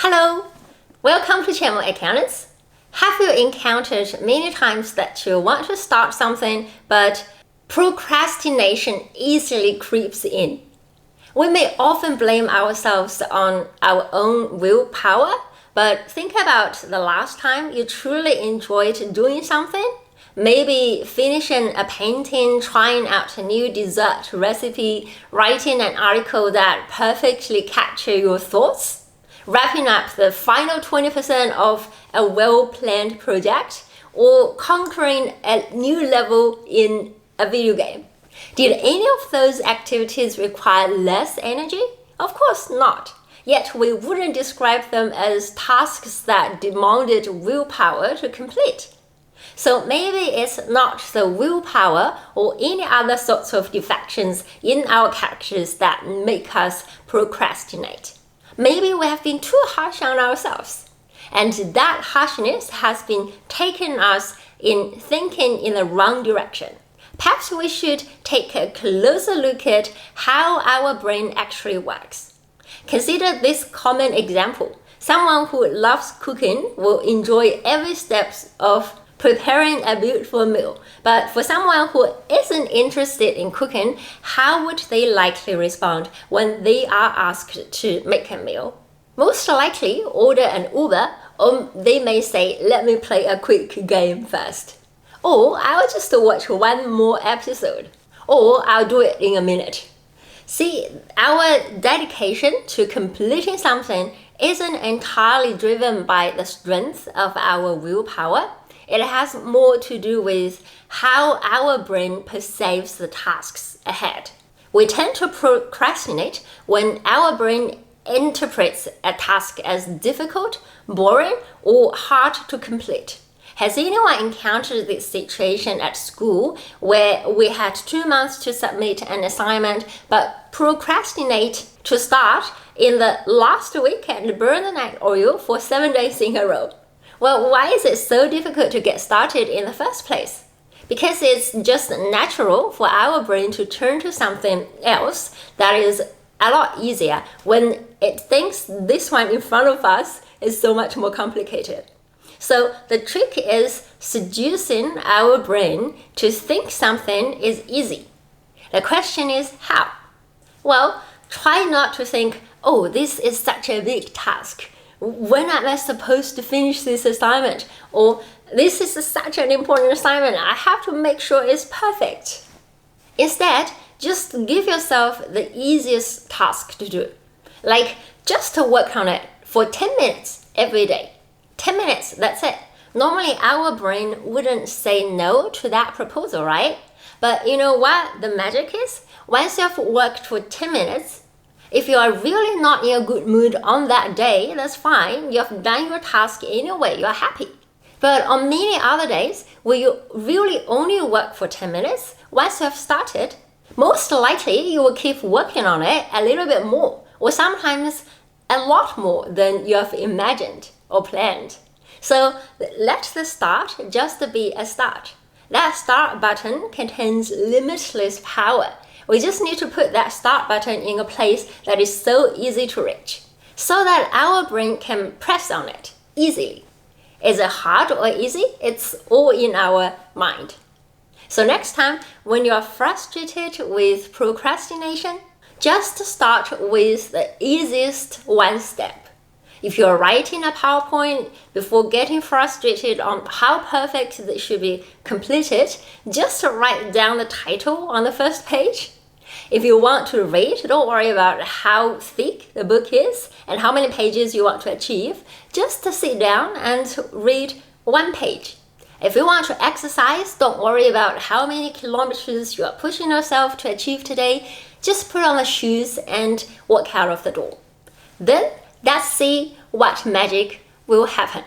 Hello, welcome to Qianmo Accountants. Have you encountered many times that you want to start something, but procrastination easily creeps in? We may often blame ourselves on our own willpower, but think about the last time you truly enjoyed doing something. Maybe finishing a painting, trying out a new dessert recipe, writing an article that perfectly captures your thoughts, wrapping up the final 20% of a well-planned project, or conquering a new level in a video game. Did any of those activities require less energy? Of course not. Yet we wouldn't describe them as tasks that demanded willpower to complete. So maybe it's not the willpower or any other sorts of defections in our characters that make us procrastinate. Maybe we have been too harsh on ourselves, and that harshness has been taking us in thinking in the wrong direction. Perhaps we should take a closer look at how our brain actually works. Consider this common example. Someone who loves cooking will enjoy every step of preparing a beautiful meal. But for someone who isn't interested in cooking, how would they likely respond when they are asked to make a meal? Most likely order an Uber, or they may say, let me play a quick game first. Or I'll just watch one more episode. Or I'll do it in a minute. See, our dedication to completing something isn't entirely driven by the strength of our willpower. It has more to do with how our brain perceives the tasks ahead. We tend to procrastinate when our brain interprets a task as difficult, boring, or hard to complete. Has anyone encountered this situation at school where we had 2 months to submit an assignment but procrastinate to start in the last week and burn the night oil for 7 days in a row? Well, why is it so difficult to get started in the first place? Because it's just natural for our brain to turn to something else that is a lot easier when it thinks this one in front of us is so much more complicated. So the trick is seducing our brain to think something is easy. The question is how? Well, try not to think, oh, this is such a big task. When am I supposed to finish this assignment? Or this is such an important assignment, I have to make sure it's perfect. Instead, just give yourself the easiest task to do. Like just to work on it for 10 minutes every day. 10 minutes, that's it. Normally our brain wouldn't say no to that proposal, right? But you know what the magic is? Once you've worked for 10 minutes, if you are really not in a good mood on that day, that's fine. You've done your task anyway, you're happy. But on many other days, where you really only work for 10 minutes, once you've started, most likely you will keep working on it a little bit more, or sometimes a lot more than you have imagined or planned. So let the start just be a start. That start button contains limitless power. We just need to put that start button in a place that is so easy to reach, so that our brain can press on it easily. Is it hard or easy? It's all in our mind. So next time when you're frustrated with procrastination, just start with the easiest one step. If you're writing a PowerPoint, before getting frustrated on how perfect it should be completed, just write down the title on the first page. If you want to read, don't worry about how thick the book is and how many pages you want to achieve. Just sit down and read 1 page. If you want to exercise, don't worry about how many kilometers you are pushing yourself to achieve today. Just put on the shoes and walk out of the door. Then let's see what magic will happen.